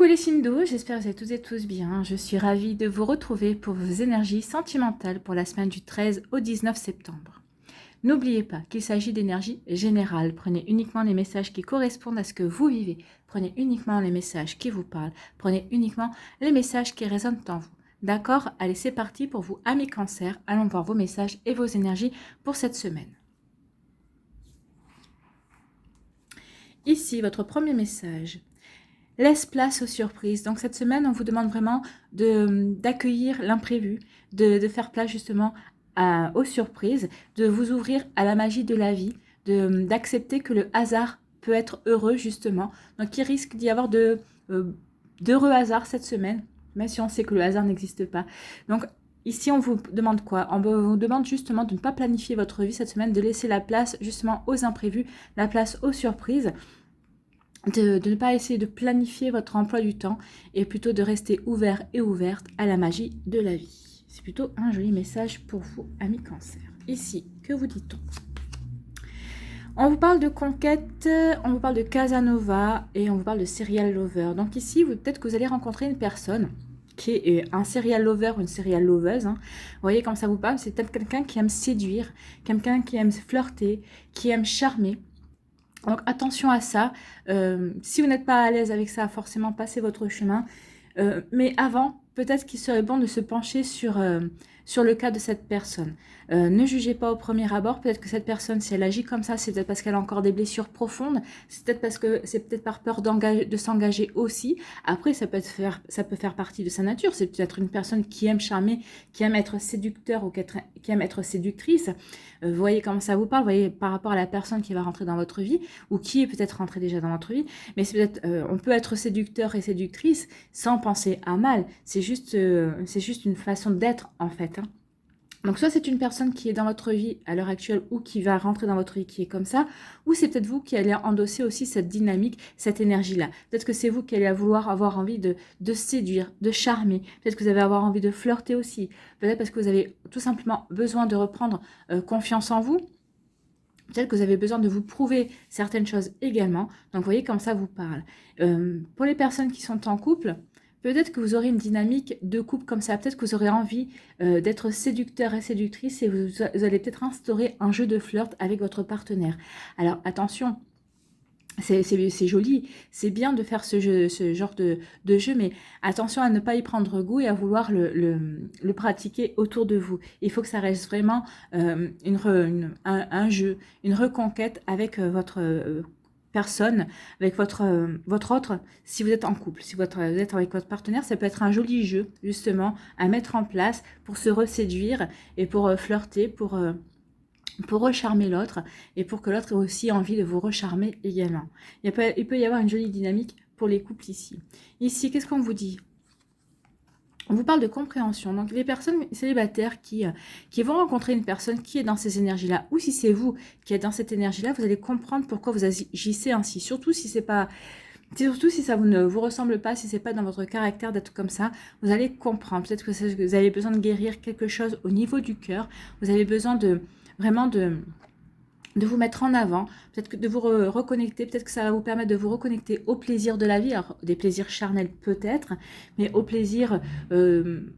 Les signes d'eau, j'espère que vous allez toutes et tous bien. Je suis ravie de vous retrouver pour vos énergies sentimentales pour la semaine du 13 au 19 septembre. N'oubliez pas qu'il s'agit d'énergie générale. Prenez uniquement les messages qui correspondent à ce que vous vivez. Prenez uniquement les messages qui vous parlent. Prenez uniquement les messages qui résonnent en vous. D'accord? Allez, c'est parti pour vous, amis Cancer. Allons voir vos messages et vos énergies pour cette semaine. Ici, votre premier message. Laisse place aux surprises. Donc cette semaine, on vous demande vraiment d'accueillir l'imprévu, de faire place justement aux surprises, de vous ouvrir à la magie de la vie, d'accepter que le hasard peut être heureux justement. Donc il risque d'y avoir d'heureux hasards cette semaine, même si on sait que le hasard n'existe pas. Donc ici, on vous demande quoi? On vous demande justement de ne pas planifier votre vie cette semaine, de laisser la place justement aux imprévus, la place aux surprises. De ne pas essayer de planifier votre emploi du temps et plutôt de rester ouvert et ouverte à la magie de la vie. C'est plutôt un joli message pour vous, amis Cancer. Ici, que vous dit-on? On vous parle de conquête, on vous parle de Casanova et on vous parle de serial lover. Donc ici, peut-être que vous allez rencontrer une personne qui est un serial lover ou une serial loveuse. Vous voyez comme ça vous parle, c'est peut-être quelqu'un qui aime séduire, quelqu'un qui aime flirter, qui aime charmer. Donc attention à ça, si vous n'êtes pas à l'aise avec ça, forcément passez votre chemin. Mais avant, peut-être qu'il serait bon de se pencher sur le cas de cette personne. Ne jugez pas au premier abord, peut-être que cette personne, si elle agit comme ça, c'est peut-être parce qu'elle a encore des blessures profondes, c'est peut-être parce que c'est peut-être par peur de s'engager aussi. Après, ça peut faire partie de sa nature, c'est peut-être une personne qui aime charmer, qui aime être séducteur ou qui aime être séductrice. Vous voyez comment ça vous parle, vous voyez par rapport à la personne qui va rentrer dans votre vie, ou qui est peut-être rentrée déjà dans votre vie, mais c'est peut-être, on peut être séducteur et séductrice sans penser à mal, c'est juste une façon d'être en fait. Donc soit c'est une personne qui est dans votre vie à l'heure actuelle ou qui va rentrer dans votre vie qui est comme ça, ou c'est peut-être vous qui allez endosser aussi cette dynamique, cette énergie-là. Peut-être que c'est vous qui allez avoir envie de séduire, de charmer. Peut-être que vous allez avoir envie de flirter aussi. Peut-être parce que vous avez tout simplement besoin de reprendre confiance en vous. Peut-être que vous avez besoin de vous prouver certaines choses également. Donc vous voyez comme ça vous parle. Pour les personnes qui sont en couple, peut-être que vous aurez une dynamique de couple comme ça. Peut-être que vous aurez envie d'être séducteur et séductrice et vous allez peut-être instaurer un jeu de flirt avec votre partenaire. Alors attention, c'est joli, c'est bien de faire ce genre de jeu, mais attention à ne pas y prendre goût et à vouloir le pratiquer autour de vous. Il faut que ça reste vraiment un jeu, une reconquête avec votre personne, avec votre autre, si vous êtes en couple, si vous êtes avec votre partenaire, ça peut être un joli jeu, justement, à mettre en place pour se reséduire et pour flirter, pour recharmer l'autre et pour que l'autre ait aussi envie de vous recharmer également. Il peut y avoir une jolie dynamique pour les couples ici. Ici, qu'est-ce qu'on vous dit ? On vous parle de compréhension. Donc, les personnes célibataires qui vont rencontrer une personne qui est dans ces énergies-là, ou si c'est vous qui êtes dans cette énergie-là, vous allez comprendre pourquoi vous agissez ainsi. Surtout si ça ne vous ressemble pas, si c'est pas dans votre caractère d'être comme ça, vous allez comprendre. Peut-être que vous avez besoin de guérir quelque chose au niveau du cœur. Vous avez besoin vraiment de vous mettre en avant, peut-être que de vous reconnecter, peut-être que ça va vous permettre de vous reconnecter au plaisir de la vie, alors des plaisirs charnels peut-être, mais au plaisir de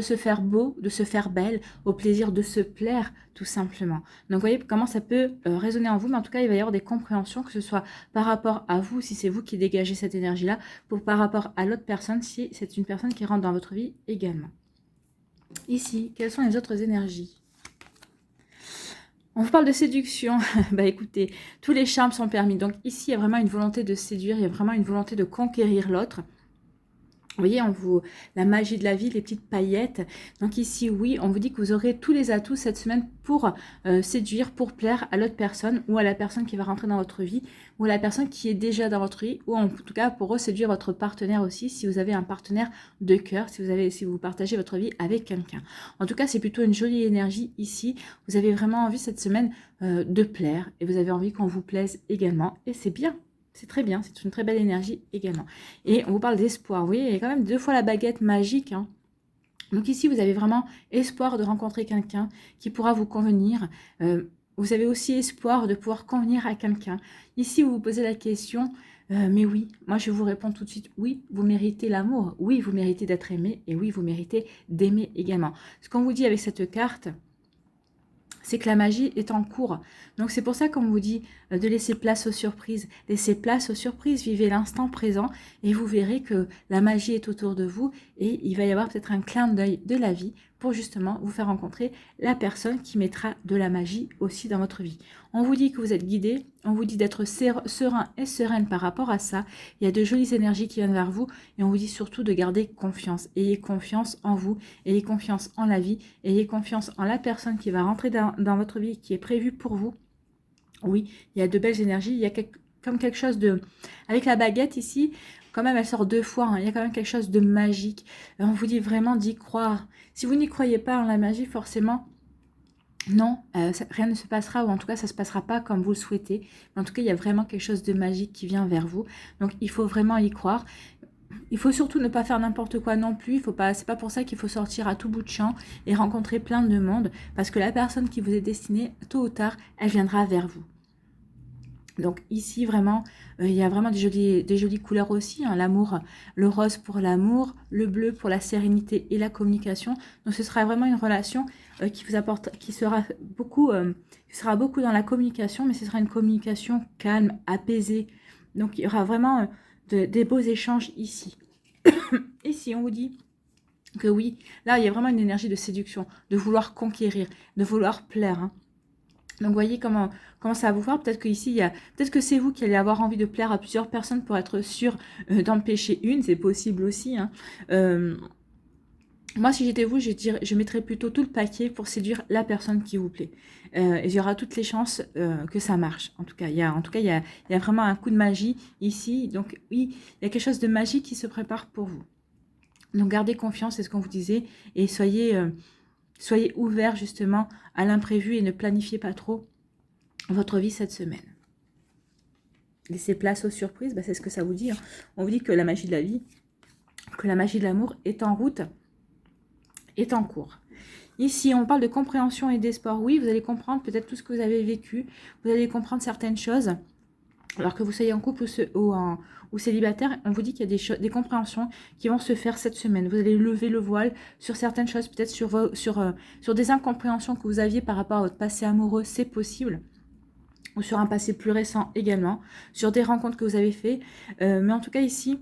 se faire beau, de se faire belle, au plaisir de se plaire tout simplement. Donc vous voyez comment ça peut résonner en vous, mais en tout cas il va y avoir des compréhensions, que ce soit par rapport à vous, si c'est vous qui dégagez cette énergie-là, ou par rapport à l'autre personne, si c'est une personne qui rentre dans votre vie également. Ici, quelles sont les autres énergies ? On vous parle de séduction. Bah écoutez, tous les charmes sont permis. Donc ici, il y a vraiment une volonté de séduire, il y a vraiment une volonté de conquérir l'autre. Vous voyez, la magie de la vie, les petites paillettes. Donc ici, oui, on vous dit que vous aurez tous les atouts cette semaine pour séduire, pour plaire à l'autre personne ou à la personne qui va rentrer dans votre vie ou à la personne qui est déjà dans votre vie ou en tout cas pour séduire votre partenaire aussi si vous avez un partenaire de cœur, si vous partagez votre vie avec quelqu'un. En tout cas, c'est plutôt une jolie énergie ici. Vous avez vraiment envie cette semaine de plaire et vous avez envie qu'on vous plaise également et c'est bien. C'est très bien, c'est une très belle énergie également. Et on vous parle d'espoir. Vous voyez, il y a quand même 2 fois la baguette magique. Donc ici, vous avez vraiment espoir de rencontrer quelqu'un qui pourra vous convenir. Vous avez aussi espoir de pouvoir convenir à quelqu'un. Ici, vous vous posez la question, Mais oui, moi je vous réponds tout de suite, oui, vous méritez l'amour, oui, vous méritez d'être aimé, et oui, vous méritez d'aimer également. Ce qu'on vous dit avec cette carte, c'est que la magie est en cours. Donc c'est pour ça qu'on vous dit de laisser place aux surprises. Laissez place aux surprises, vivez l'instant présent et vous verrez que la magie est autour de vous et il va y avoir peut-être un clin d'œil de la vie pour justement vous faire rencontrer la personne qui mettra de la magie aussi dans votre vie. On vous dit que vous êtes guidé, on vous dit d'être serein et sereine par rapport à ça. Il y a de jolies énergies qui viennent vers vous et on vous dit surtout de garder confiance. Ayez confiance en vous, ayez confiance en la vie, ayez confiance en la personne qui va rentrer dans votre vie, qui est prévue pour vous. Oui, il y a de belles énergies, il y a comme quelque chose de... Avec la baguette ici, quand même elle sort 2 fois, hein, il y a quand même quelque chose de magique. On vous dit vraiment d'y croire. Si vous n'y croyez pas en la magie, forcément... Non, rien ne se passera, ou en tout cas ça ne se passera pas comme vous le souhaitez. Mais en tout cas, il y a vraiment quelque chose de magique qui vient vers vous. Donc il faut vraiment y croire. Il faut surtout ne pas faire n'importe quoi non plus. C'est pas pour ça qu'il faut sortir à tout bout de champ et rencontrer plein de monde. Parce que la personne qui vous est destinée, tôt ou tard, elle viendra vers vous. Donc ici, vraiment, il y a vraiment des jolies couleurs aussi. Hein. L'amour, le rose pour l'amour, le bleu pour la sérénité et la communication. Donc ce sera vraiment une relation qui vous apporte, qui sera beaucoup dans la communication, mais ce sera une communication calme, apaisée. Donc il y aura vraiment des beaux échanges ici. Ici, on vous dit que oui, là, il y a vraiment une énergie de séduction, de vouloir conquérir, de vouloir plaire. Hein. Donc, vous voyez comment ça va vous faire. Peut-être qu'ici, peut-être que c'est vous qui allez avoir envie de plaire à plusieurs personnes pour être sûr d'en pêcher une. C'est possible aussi. Hein. Moi, si j'étais vous, je mettrais plutôt tout le paquet pour séduire la personne qui vous plaît. Et il y aura toutes les chances que ça marche. En tout cas, il y a vraiment un coup de magie ici. Donc, oui, il y a quelque chose de magique qui se prépare pour vous. Donc, gardez confiance, c'est ce qu'on vous disait. Et soyez ouverts justement à l'imprévu et ne planifiez pas trop votre vie cette semaine. Laissez place aux surprises, c'est ce que ça vous dit. Hein. On vous dit que la magie de la vie, que la magie de l'amour est en route, est en cours. Ici, on parle de compréhension et d'espoir. Oui, vous allez comprendre peut-être tout ce que vous avez vécu. Vous allez comprendre certaines choses. Alors que vous soyez en couple ou célibataire, on vous dit qu'il y a des compréhensions qui vont se faire cette semaine. Vous allez lever le voile sur certaines choses, peut-être sur des incompréhensions que vous aviez par rapport à votre passé amoureux, c'est possible. Ou sur un passé plus récent également, sur des rencontres que vous avez faites. Mais en tout cas ici,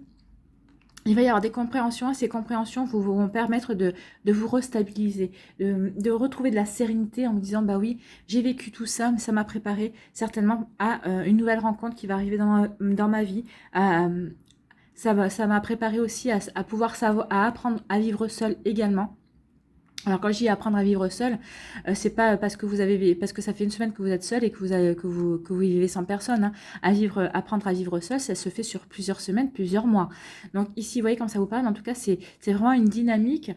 il va y avoir des compréhensions et ces compréhensions vous vont permettre de vous restabiliser, de retrouver de la sérénité en vous disant bah oui, j'ai vécu tout ça, mais ça m'a préparé certainement à une nouvelle rencontre qui va arriver dans ma vie. Ça m'a préparé aussi à pouvoir à apprendre à vivre seul également. Alors quand je dis apprendre à vivre seul, c'est pas parce que ça fait une semaine que vous êtes seul et que vous vivez sans personne. Hein. Apprendre à vivre seul, ça se fait sur plusieurs semaines, plusieurs mois. Donc ici, vous voyez comme ça vous parle. En tout cas, c'est vraiment une dynamique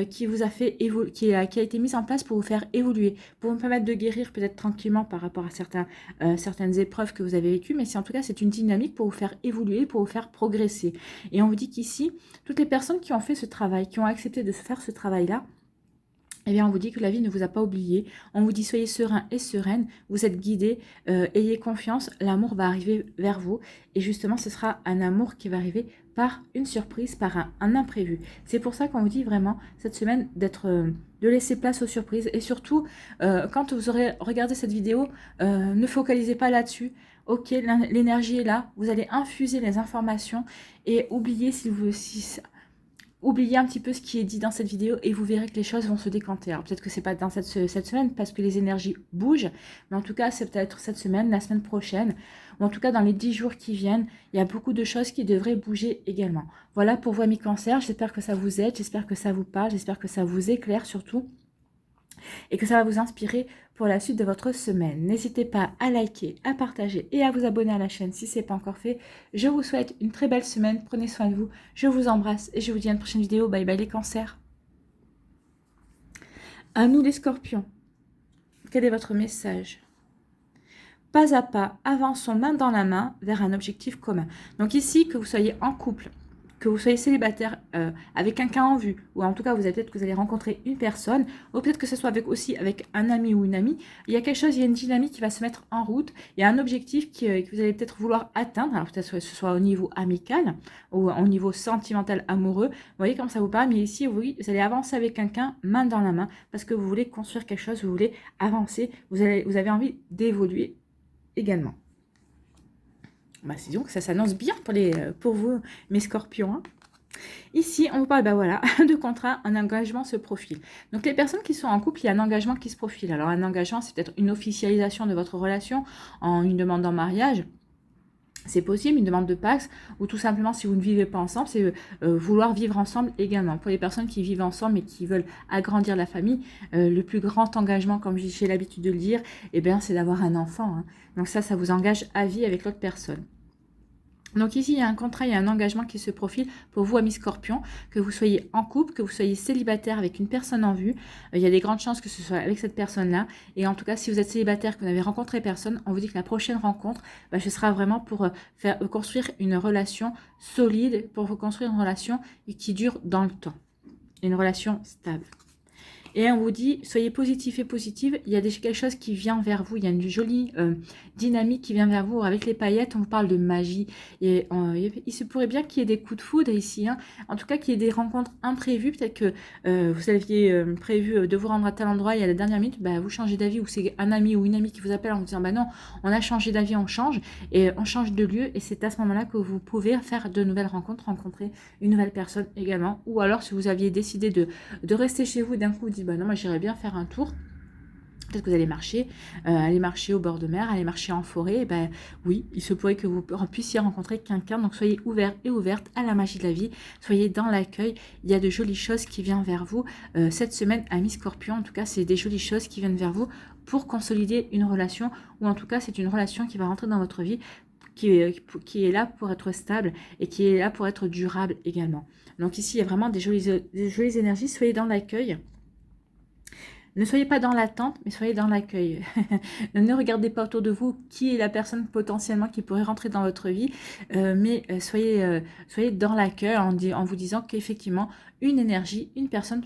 qui vous a fait qui a été mise en place pour vous faire évoluer, pour vous permettre de guérir peut-être tranquillement par rapport à certaines épreuves que vous avez vécues. Mais en tout cas, c'est une dynamique pour vous faire évoluer, pour vous faire progresser. Et on vous dit qu'ici, toutes les personnes qui ont fait ce travail, qui ont accepté de faire ce travail-là, eh bien, on vous dit que la vie ne vous a pas oublié. On vous dit soyez serein et sereine. Vous êtes guidés. Ayez confiance. L'amour va arriver vers vous. Et justement, ce sera un amour qui va arriver par une surprise, par un imprévu. C'est pour ça qu'on vous dit vraiment cette semaine de laisser place aux surprises. Et surtout, quand vous aurez regardé cette vidéo, ne focalisez pas là-dessus. Ok, l'énergie est là. Vous allez infuser les informations et oubliez oubliez un petit peu ce qui est dit dans cette vidéo et vous verrez que les choses vont se décanter. Alors peut-être que c'est pas dans cette semaine parce que les énergies bougent, mais en tout cas c'est peut-être cette semaine, la semaine prochaine, ou en tout cas dans les 10 jours qui viennent, il y a beaucoup de choses qui devraient bouger également. Voilà pour vous amis Cancer, j'espère que ça vous aide, j'espère que ça vous parle, j'espère que ça vous éclaire surtout. Et que ça va vous inspirer pour la suite de votre semaine. N'hésitez pas à liker, à partager et à vous abonner à la chaîne si ce n'est pas encore fait. Je vous souhaite une très belle semaine. Prenez soin de vous. Je vous embrasse et je vous dis à une prochaine vidéo. Bye bye les cancers. À nous les scorpions. Quel est votre message ? Pas à pas, avançons main dans la main vers un objectif commun. Donc ici, que vous soyez en couple que vous soyez célibataire avec quelqu'un en vue, ou en tout cas, peut-être que vous allez rencontrer une personne, ou peut-être que ce soit aussi avec un ami ou une amie, il y a quelque chose, il y a une dynamique qui va se mettre en route, il y a un objectif que vous allez peut-être vouloir atteindre, alors peut-être que ce soit au niveau amical, ou au niveau sentimental, amoureux, vous voyez comment ça vous parle, mais ici, oui, vous allez avancer avec quelqu'un, main dans la main, parce que vous voulez construire quelque chose, vous voulez avancer, vous avez envie d'évoluer également. Bah, disons que ça s'annonce bien pour vous, mes scorpions. Hein. Ici, on vous parle voilà, de contrat, un engagement se profile. Donc, les personnes qui sont en couple, il y a un engagement qui se profile. Alors, un engagement, c'est peut-être une officialisation de votre relation en une demande en mariage. C'est possible, une demande de Pax, ou tout simplement, si vous ne vivez pas ensemble, c'est vouloir vivre ensemble également. Pour les personnes qui vivent ensemble et qui veulent agrandir la famille, le plus grand engagement, comme j'ai l'habitude de le dire, c'est d'avoir un enfant. Hein. Donc ça vous engage à vie avec l'autre personne. Donc ici, il y a un contrat, il y a un engagement qui se profile pour vous, amis scorpions, que vous soyez en couple, que vous soyez célibataire avec une personne en vue. Il y a des grandes chances que ce soit avec cette personne-là. Et en tout cas, si vous êtes célibataire, que vous n'avez rencontré personne, on vous dit que la prochaine rencontre, ce sera vraiment pour construire une relation solide, pour vous construire une relation qui dure dans le temps. Une relation stable. Et on vous dit, soyez positif et positive, il y a quelque chose qui vient vers vous, il y a une jolie dynamique qui vient vers vous. Avec les paillettes, on vous parle de magie. Et il se pourrait bien qu'il y ait des coups de foudre ici, hein. En tout cas qu'il y ait des rencontres imprévues. Peut-être que vous aviez prévu de vous rendre à tel endroit et à la dernière minute, vous changez d'avis, ou c'est un ami ou une amie qui vous appelle en vous disant, non, on a changé d'avis, on change, et on change de lieu. Et c'est à ce moment-là que vous pouvez faire de nouvelles rencontres, rencontrer une nouvelle personne également. Ou alors, si vous aviez décidé de rester chez vous, d'un coup, vous dites, non, moi j'irais bien faire un tour. Peut-être que vous allez marcher au bord de mer, aller marcher en forêt. Oui, il se pourrait que vous puissiez rencontrer quelqu'un. Donc soyez ouverts et ouvertes à la magie de la vie. Soyez dans l'accueil. Il y a de jolies choses qui viennent vers vous cette semaine, amis Scorpion. En tout cas, c'est des jolies choses qui viennent vers vous pour consolider une relation, ou en tout cas, c'est une relation qui va rentrer dans votre vie, qui est là pour être stable et qui est là pour être durable également. Donc ici, il y a vraiment des jolies énergies. Soyez dans l'accueil. Ne soyez pas dans l'attente, mais soyez dans l'accueil. Ne regardez pas autour de vous qui est la personne potentiellement qui pourrait rentrer dans votre vie, mais soyez dans l'accueil en vous disant qu'effectivement, une énergie, une personne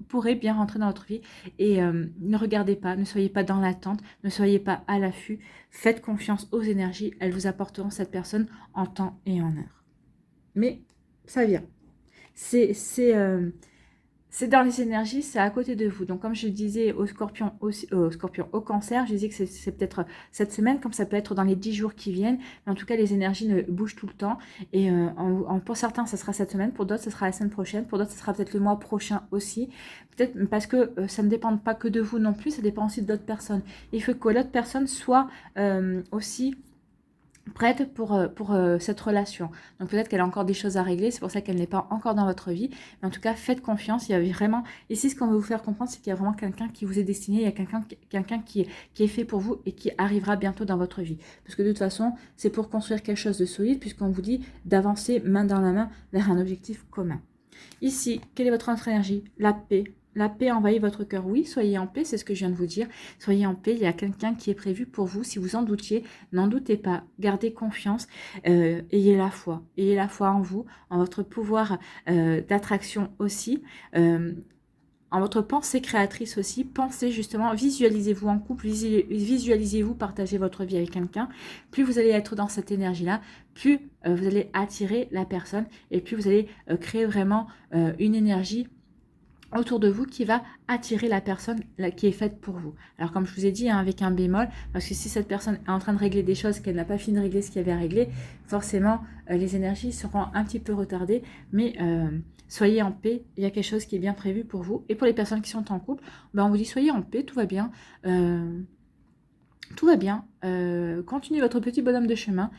pourrait bien rentrer dans votre vie. Et ne regardez pas, ne soyez pas dans l'attente, ne soyez pas à l'affût. Faites confiance aux énergies, elles vous apporteront cette personne en temps et en heure. Mais ça vient. C'est dans les énergies, c'est à côté de vous. Donc, comme je disais au Scorpion, au Cancer, je disais que c'est peut-être cette semaine, comme ça peut être dans les 10 jours qui viennent. Mais en tout cas, les énergies bougent tout le temps. Et pour certains, ça sera cette semaine. Pour d'autres, ce sera la semaine prochaine. Pour d'autres, ce sera peut-être le mois prochain aussi. Peut-être parce que ça ne dépend pas que de vous non plus, ça dépend aussi d'autres personnes. Il faut que l'autre personne soit aussi prête pour cette relation. Donc peut-être qu'elle a encore des choses à régler, c'est pour ça qu'elle n'est pas encore dans votre vie. Mais en tout cas, faites confiance. Il y a vraiment, ici, ce qu'on veut vous faire comprendre, c'est qu'il y a vraiment quelqu'un qui vous est destiné, il y a quelqu'un qui est fait pour vous et qui arrivera bientôt dans votre vie. Parce que de toute façon, c'est pour construire quelque chose de solide, puisqu'on vous dit d'avancer main dans la main vers un objectif commun. Ici, quelle est votre énergie? La paix. La paix envahit votre cœur. Oui, soyez en paix, c'est ce que je viens de vous dire. Soyez en paix, il y a quelqu'un qui est prévu pour vous. Si vous en doutiez, n'en doutez pas. Gardez confiance, ayez la foi. Ayez la foi en vous, en votre pouvoir d'attraction aussi. En votre pensée créatrice aussi, pensez justement, visualisez-vous en couple, visualisez-vous partager votre vie avec quelqu'un. Plus vous allez être dans cette énergie-là, plus vous allez attirer la personne et plus vous allez créer vraiment une énergie autour de vous qui va attirer la personne qui est faite pour vous. Alors comme je vous ai dit, avec un bémol, parce que si cette personne est en train de régler des choses qu'elle n'a pas fini de régler ce qu'il y avait à régler, forcément les énergies seront un petit peu retardées, mais soyez en paix, il y a quelque chose qui est bien prévu pour vous. Et pour les personnes qui sont en couple, on vous dit soyez en paix, tout va bien. Tout va bien. Continuez votre petit bonhomme de chemin.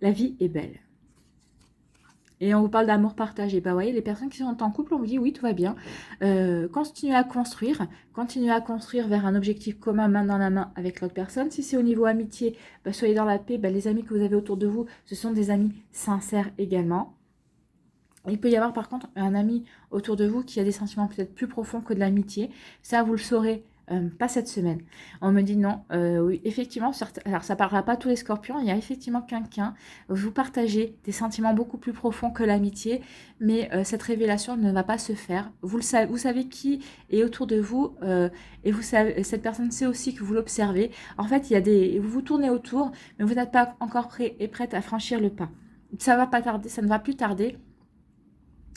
La vie est belle. Et on vous parle d'amour partagé. Vous voyez, les personnes qui sont en couple, on vous dit oui, tout va bien. Continuez à construire vers un objectif commun, main dans la main avec l'autre personne. Si c'est au niveau amitié, soyez dans la paix. Les amis que vous avez autour de vous, ce sont des amis sincères également. Il peut y avoir par contre un ami autour de vous qui a des sentiments peut-être plus profonds que de l'amitié. Ça, vous le saurez pas cette semaine. On me dit non, oui, effectivement, alors ça ne parlera pas à tous les scorpions, il y a effectivement quelqu'un, vous partagez des sentiments beaucoup plus profonds que l'amitié, mais cette révélation ne va pas se faire. Vous savez qui est autour de vous, et vous savez, cette personne sait aussi que vous l'observez. En fait, vous vous tournez autour, mais vous n'êtes pas encore prêt et prête à franchir le pas. Ça va pas tarder, ça ne va plus tarder.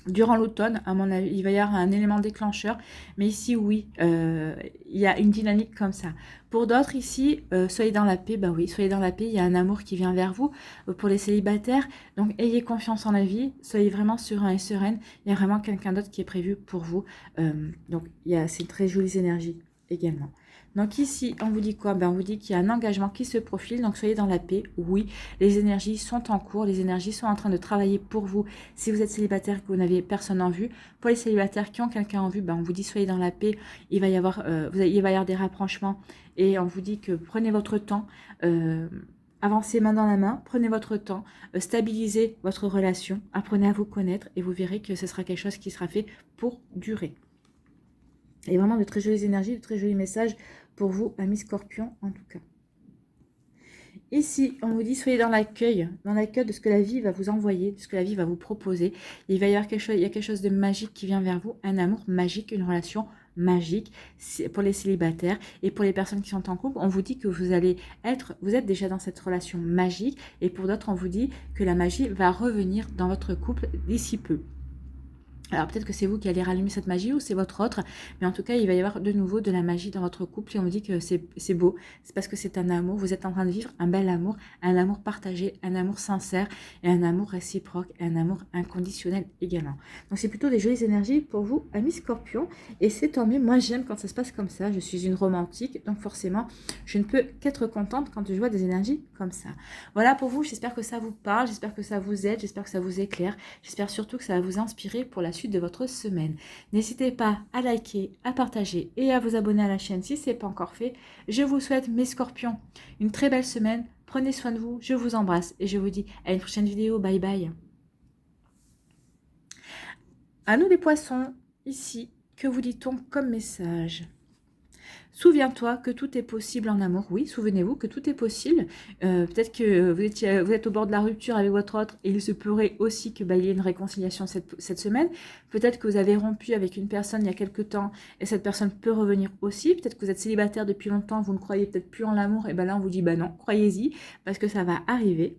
Durant l'automne, à mon avis, il va y avoir un élément déclencheur. Mais ici, oui, il y a une dynamique comme ça. Pour d'autres, ici, soyez dans la paix. Bah oui, soyez dans la paix. Il y a un amour qui vient vers vous. Pour les célibataires, donc ayez confiance en la vie. Soyez vraiment serein et sereine. Il y a vraiment quelqu'un d'autre qui est prévu pour vous. Donc, c'est une très jolie énergie également. Donc ici, on vous dit quoi? On vous dit qu'il y a un engagement qui se profile, donc soyez dans la paix. Oui, les énergies sont en cours, les énergies sont en train de travailler pour vous. Si vous êtes célibataire et que vous n'avez personne en vue, pour les célibataires qui ont quelqu'un en vue, on vous dit soyez dans la paix. Il va y avoir des rapprochements et on vous dit que prenez votre temps. Avancez main dans la main, prenez votre temps, stabilisez votre relation, apprenez à vous connaître et vous verrez que ce sera quelque chose qui sera fait pour durer. Et vraiment de très jolies énergies, de très jolis messages pour vous, amis Scorpions, en tout cas. Ici, on vous dit, soyez dans l'accueil de ce que la vie va vous envoyer, de ce que la vie va vous proposer. Il va y avoir il y a quelque chose de magique qui vient vers vous, un amour magique, une relation magique pour les célibataires et pour les personnes qui sont en couple. On vous dit que vous êtes déjà dans cette relation magique et pour d'autres, on vous dit que la magie va revenir dans votre couple d'ici peu. Alors peut-être que c'est vous qui allez rallumer cette magie ou c'est votre autre, mais en tout cas il va y avoir de nouveau de la magie dans votre couple et on me dit que c'est beau, c'est parce que c'est un amour, vous êtes en train de vivre un bel amour, un amour partagé, un amour sincère et un amour réciproque, et un amour inconditionnel également. Donc c'est plutôt des jolies énergies pour vous, amis Scorpions, et c'est tant mieux, moi j'aime quand ça se passe comme ça, je suis une romantique, donc forcément je ne peux qu'être contente quand je vois des énergies comme ça. Voilà pour vous, j'espère que ça vous parle, j'espère que ça vous aide, j'espère que ça vous éclaire, j'espère surtout que ça va vous inspirer pour la suite de votre semaine. N'hésitez pas à liker, à partager et à vous abonner à la chaîne si ce n'est pas encore fait. Je vous souhaite, mes Scorpions, une très belle semaine. Prenez soin de vous, je vous embrasse et je vous dis à une prochaine vidéo. Bye bye. À nous les poissons, ici, que vous dit-on comme message ? Souviens-toi que tout est possible en amour. Oui, souvenez-vous que tout est possible. Peut-être que vous êtes au bord de la rupture avec votre autre et il se pourrait aussi que il y ait une réconciliation cette semaine. Peut-être que vous avez rompu avec une personne il y a quelque temps et cette personne peut revenir aussi. Peut-être que vous êtes célibataire depuis longtemps, vous ne croyez peut-être plus en l'amour et là on vous dit non, croyez-y parce que ça va arriver.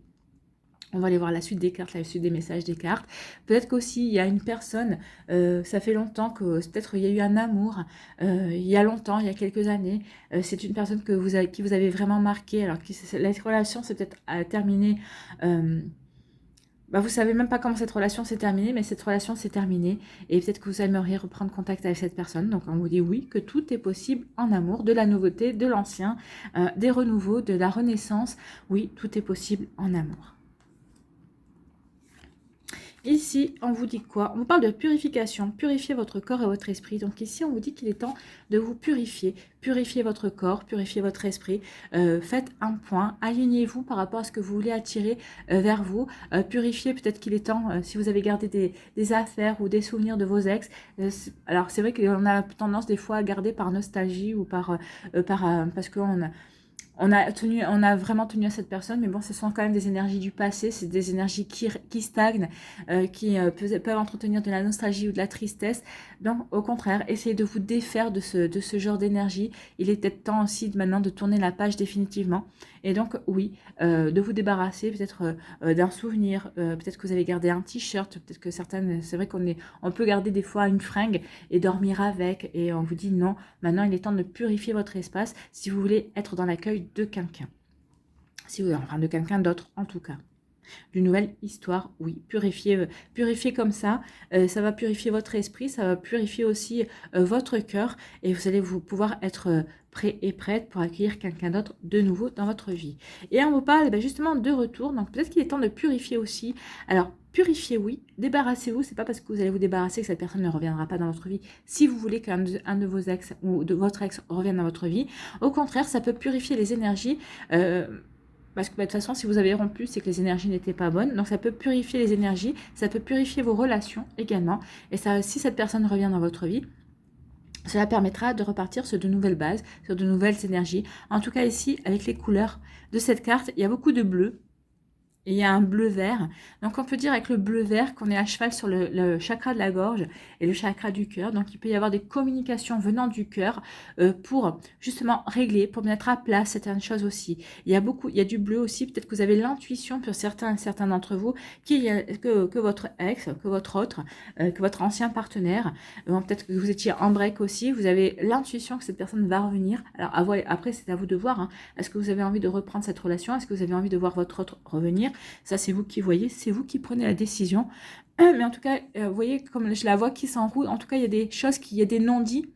On va aller voir la suite des cartes, la suite des messages des cartes. Peut-être qu'aussi, il y a une personne, ça fait longtemps que peut-être il y a eu un amour, il y a longtemps, il y a quelques années. C'est une personne qui vous avez vraiment marqué. Alors, la relation s'est peut-être terminée. Vous savez même pas comment cette relation s'est terminée, mais cette relation s'est terminée. Et peut-être que vous aimeriez reprendre contact avec cette personne. Donc, on vous dit oui, que tout est possible en amour, de la nouveauté, de l'ancien, des renouveaux, de la renaissance. Oui, tout est possible en amour. Ici, on vous dit quoi? On vous parle de purification, purifier votre corps et votre esprit. Donc ici, on vous dit qu'il est temps de vous purifier. Purifier votre corps, purifier votre esprit. Faites un point, alignez-vous par rapport à ce que vous voulez attirer vers vous. Purifier, peut-être qu'il est temps, si vous avez gardé des affaires ou des souvenirs de vos ex. Alors c'est vrai qu'on a tendance des fois à garder par nostalgie ou parce qu'on a... On a vraiment tenu à cette personne, mais bon, ce sont quand même des énergies du passé, c'est des énergies qui stagnent, qui peuvent entretenir de la nostalgie ou de la tristesse. Donc, au contraire, essayez de vous défaire de ce genre d'énergie. Il est peut-être temps aussi maintenant de tourner la page définitivement. Et donc, oui, de vous débarrasser peut-être d'un souvenir, peut-être que vous avez gardé un t-shirt, peut-être que certaines, c'est vrai on peut garder des fois une fringue et dormir avec, et on vous dit non, maintenant il est temps de purifier votre espace si vous voulez être dans l'accueil de quelqu'un. Enfin de quelqu'un d'autre en tout cas. D'une nouvelle histoire, oui, purifier comme ça, ça va purifier votre esprit, ça va purifier aussi votre cœur et vous allez pouvoir être prêt et prête pour accueillir quelqu'un d'autre de nouveau dans votre vie. Et on vous parle justement de retour, donc peut-être qu'il est temps de purifier aussi. Alors, purifier, oui, débarrassez-vous, c'est pas parce que vous allez vous débarrasser que cette personne ne reviendra pas dans votre vie. Si vous voulez qu'un de vos ex ou de votre ex revienne dans votre vie, au contraire, ça peut purifier les énergies. Parce que de toute façon, si vous avez rompu, c'est que les énergies n'étaient pas bonnes. Donc, ça peut purifier les énergies, ça peut purifier vos relations également. Et ça, si cette personne revient dans votre vie, Cela permettra de repartir sur de nouvelles bases, sur de nouvelles énergies. En tout cas ici, avec les couleurs de cette carte, il y a beaucoup de bleu. Et il y a un bleu vert. Donc on peut dire avec le bleu vert qu'on est à cheval sur le chakra de la gorge et le chakra du cœur. Donc il peut y avoir des communications venant du cœur pour justement régler, pour mettre à plat certaines choses aussi. Il y a du bleu aussi. Peut-être que vous avez l'intuition pour certains d'entre vous que votre ex, que votre autre, que votre ancien partenaire, peut-être que vous étiez en break aussi. Vous avez l'intuition que cette personne va revenir. Alors après c'est à vous de voir. Hein. Est-ce que vous avez envie de reprendre cette relation? Est-ce que vous avez envie de voir votre autre revenir? Ça, c'est vous qui voyez, c'est vous qui prenez la décision. Mais en tout cas, vous voyez comme je la vois qui s'enroule. En tout cas, il y a des choses, il y a des non-dits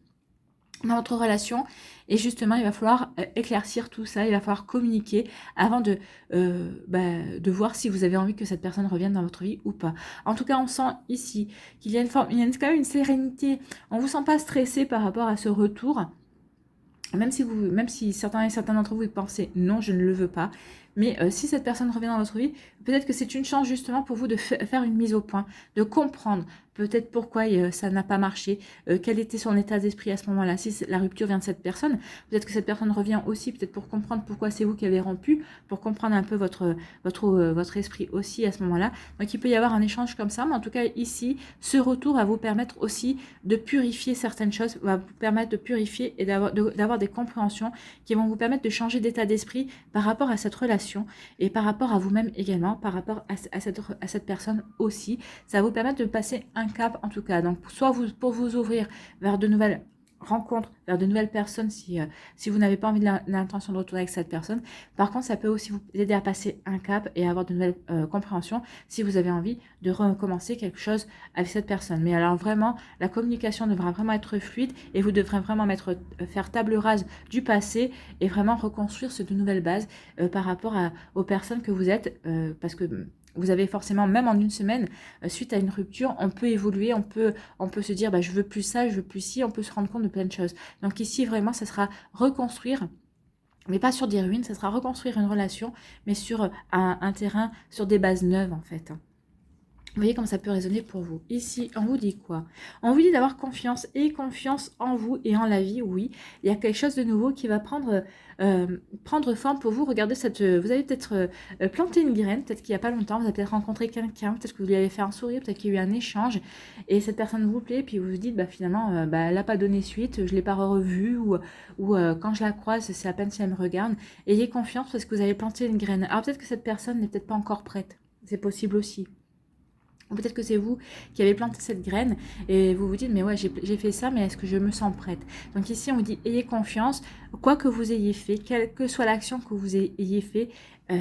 dans votre relation. Et justement, il va falloir éclaircir tout ça. Il va falloir communiquer avant de voir si vous avez envie que cette personne revienne dans votre vie ou pas. En tout cas, on sent ici qu'il y a il y a quand même une sérénité. On ne vous sent pas stressé par rapport à ce retour. Même si certains d'entre vous pensez non, je ne le veux pas. Mais si cette personne revient dans votre vie, peut-être que c'est une chance justement pour vous de faire une mise au point, de comprendre peut-être pourquoi ça n'a pas marché, quel était son état d'esprit à ce moment-là. Si la rupture vient de cette personne, peut-être que cette personne revient aussi, peut-être pour comprendre pourquoi c'est vous qui avez rompu, pour comprendre un peu votre esprit aussi à ce moment-là. Donc il peut y avoir un échange comme ça, mais en tout cas ici, ce retour va vous permettre aussi de purifier certaines choses, va vous permettre de purifier et d'avoir des compréhensions qui vont vous permettre de changer d'état d'esprit par rapport à cette relation et par rapport à vous-même également, par rapport à cette personne aussi. Ça va vous permettre de passer un cap en tout cas. Donc soit pour vous ouvrir vers de nouvelles rencontres, vers de nouvelles personnes si vous n'avez pas envie de l'intention de retourner avec cette personne. Par contre, ça peut aussi vous aider à passer un cap et à avoir de nouvelles compréhensions si vous avez envie de recommencer quelque chose avec cette personne. Mais alors vraiment, la communication devra vraiment être fluide et vous devrez vraiment faire table rase du passé et vraiment reconstruire sur de nouvelles bases par rapport aux personnes que vous êtes parce que vous avez forcément, même en une semaine, suite à une rupture, on peut évoluer, on peut se dire, je veux plus ça, je veux plus ci, on peut se rendre compte de plein de choses. Donc ici, vraiment, ça sera reconstruire, mais pas sur des ruines, ça sera reconstruire une relation, mais sur un terrain, sur des bases neuves, en fait. Vous voyez comme ça peut résonner pour vous. Ici, on vous dit quoi? On vous dit d'avoir confiance et confiance en vous et en la vie, oui. Il y a quelque chose de nouveau qui va prendre forme pour vous. Regardez, vous avez peut-être planté une graine, peut-être qu'il n'y a pas longtemps, vous avez peut-être rencontré quelqu'un, peut-être que vous lui avez fait un sourire, peut-être qu'il y a eu un échange, et cette personne vous plaît, puis vous vous dites, finalement, elle n'a pas donné suite, je ne l'ai pas revue, ou quand je la croise, c'est à peine si elle me regarde. Ayez confiance parce que vous avez planté une graine. Alors peut-être que cette personne n'est peut-être pas encore prête. C'est possible aussi. Ou peut-être que c'est vous qui avez planté cette graine et vous vous dites, mais ouais, j'ai fait ça, mais est-ce que je me sens prête? Donc ici, on vous dit, ayez confiance, quoi que vous ayez fait, quelle que soit l'action que vous ayez fait,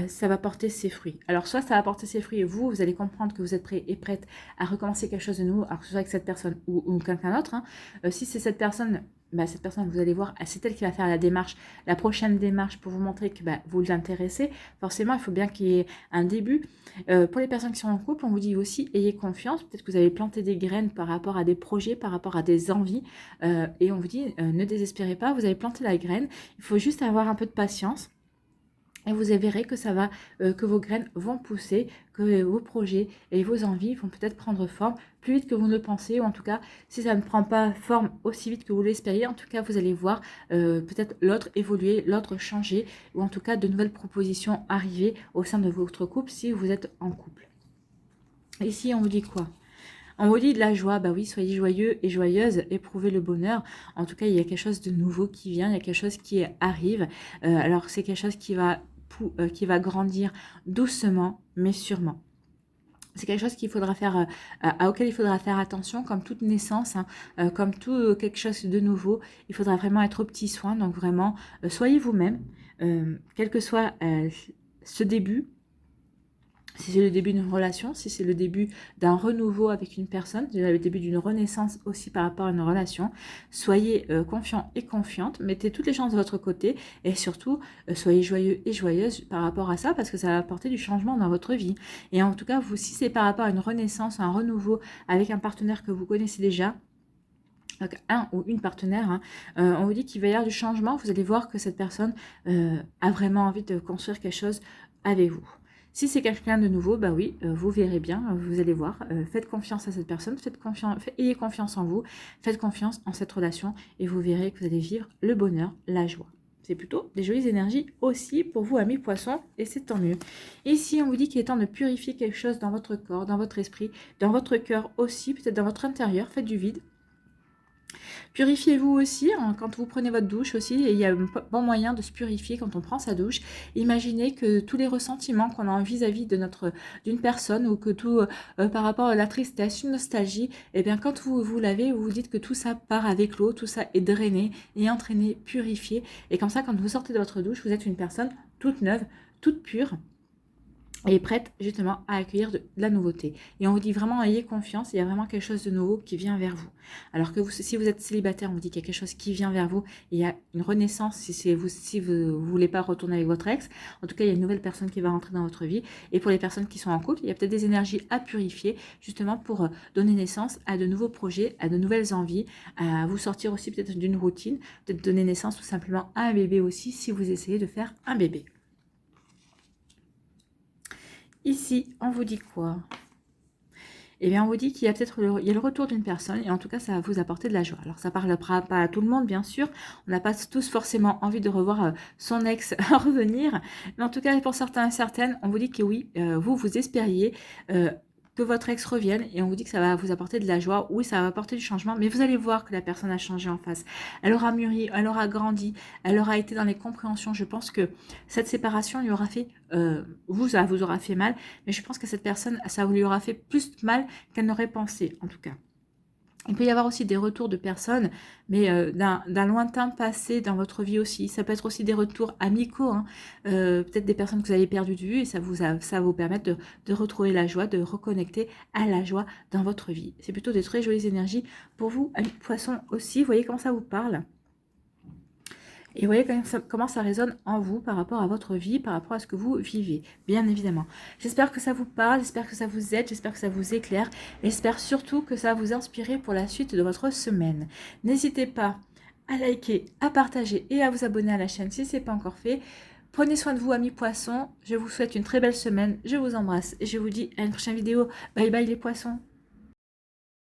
ça va porter ses fruits. Alors soit ça va porter ses fruits et vous allez comprendre que vous êtes prêt et prête à recommencer quelque chose de nouveau, alors que ce soit avec cette personne ou quelqu'un d'autre. Hein. Si c'est cette personne, vous allez voir, c'est elle qui va faire la prochaine démarche pour vous montrer que vous l'intéressez. Forcément, il faut bien qu'il y ait un début. Pour les personnes qui sont en couple, on vous dit aussi, ayez confiance. Peut-être que vous avez planté des graines par rapport à des projets, par rapport à des envies. Et on vous dit, ne désespérez pas, vous avez planté la graine. Il faut juste avoir un peu de patience. Et vous verrez que que vos graines vont pousser, que vos projets et vos envies vont peut-être prendre forme plus vite que vous ne le pensez, ou en tout cas, si ça ne prend pas forme aussi vite que vous l'espériez, en tout cas, vous allez voir peut-être l'autre évoluer, l'autre changer, ou en tout cas, de nouvelles propositions arriver au sein de votre couple si vous êtes en couple. Ici, on vous dit quoi? On vous dit de la joie, oui, soyez joyeux et joyeuses, éprouvez le bonheur. En tout cas, il y a quelque chose de nouveau qui vient, il y a quelque chose qui arrive. Alors, c'est quelque chose qui va grandir doucement, mais sûrement. C'est quelque chose auquel il faudra faire attention, comme toute naissance, hein, comme tout quelque chose de nouveau. Il faudra vraiment être au petit soin. Donc vraiment, soyez vous-même, quel que soit ce début. Si c'est le début d'une relation, si c'est le début d'un renouveau avec une personne, le début d'une renaissance aussi par rapport à une relation, soyez confiants et confiantes, mettez toutes les chances de votre côté et surtout soyez joyeux et joyeuses par rapport à ça parce que ça va apporter du changement dans votre vie. Et en tout cas, si c'est par rapport à une renaissance, un renouveau avec un partenaire que vous connaissez déjà, donc un ou une partenaire, hein, on vous dit qu'il va y avoir du changement, vous allez voir que cette personne a vraiment envie de construire quelque chose avec vous. Si c'est quelqu'un de nouveau, bah oui, vous verrez bien, vous allez voir. Faites confiance à cette personne, ayez confiance en vous, faites confiance en cette relation et vous verrez que vous allez vivre le bonheur, la joie. C'est plutôt des jolies énergies aussi pour vous, amis poissons, et c'est tant mieux. Ici, on vous dit qu'il est temps de purifier quelque chose dans votre corps, dans votre esprit, dans votre cœur aussi, peut-être dans votre intérieur, faites du vide. Purifiez-vous aussi, hein, quand vous prenez votre douche aussi, et il y a un bon moyen de se purifier quand on prend sa douche. Imaginez que tous les ressentiments qu'on a vis-à-vis d'une personne ou que tout par rapport à la tristesse, une nostalgie, et bien quand vous vous lavez, vous vous dites que tout ça part avec l'eau, tout ça est drainé et entraîné, purifié. Et comme ça, quand vous sortez de votre douche, vous êtes une personne toute neuve, toute pure, et prête justement à accueillir de la nouveauté. Et on vous dit vraiment, ayez confiance, il y a vraiment quelque chose de nouveau qui vient vers vous. Alors que si vous êtes célibataire, on vous dit qu'il y a quelque chose qui vient vers vous, il y a une renaissance si vous ne voulez pas retourner avec votre ex. En tout cas, il y a une nouvelle personne qui va rentrer dans votre vie. Et pour les personnes qui sont en couple, il y a peut-être des énergies à purifier, justement pour donner naissance à de nouveaux projets, à de nouvelles envies, à vous sortir aussi peut-être d'une routine, peut-être donner naissance tout simplement à un bébé aussi, si vous essayez de faire un bébé. Ici, on vous dit quoi? Eh bien, on vous dit qu'il y a peut-être le retour d'une personne, et en tout cas, ça va vous apporter de la joie. Alors, ça ne parlera pas à tout le monde, bien sûr. On n'a pas tous forcément envie de revoir son ex revenir. Mais en tout cas, pour certains et certaines, on vous dit que oui, vous espériez que votre ex revienne, et on vous dit que ça va vous apporter de la joie. Oui, ça va apporter du changement, mais vous allez voir que la personne a changé en face. Elle aura mûri, elle aura grandi, elle aura été dans les compréhensions. Je pense que cette séparation lui aura fait, ça vous aura fait mal, mais je pense que cette personne, ça lui aura fait plus mal qu'elle n'aurait pensé, en tout cas. Il peut y avoir aussi des retours de personnes, mais d'un lointain passé dans votre vie aussi. Ça peut être aussi des retours amicaux, hein. Peut-être des personnes que vous avez perdues de vue, et ça va vous permettre de retrouver la joie, de reconnecter à la joie dans votre vie. C'est plutôt de très jolies énergies pour vous, amis poissons aussi. Vous voyez comment ça vous parle ? Et vous voyez comment ça résonne en vous par rapport à votre vie, par rapport à ce que vous vivez, bien évidemment. J'espère que ça vous parle, j'espère que ça vous aide, j'espère que ça vous éclaire. J'espère surtout que ça va vous inspirer pour la suite de votre semaine. N'hésitez pas à liker, à partager et à vous abonner à la chaîne si ce n'est pas encore fait. Prenez soin de vous, amis poissons. Je vous souhaite une très belle semaine. Je vous embrasse et je vous dis à une prochaine vidéo. Bye bye les poissons.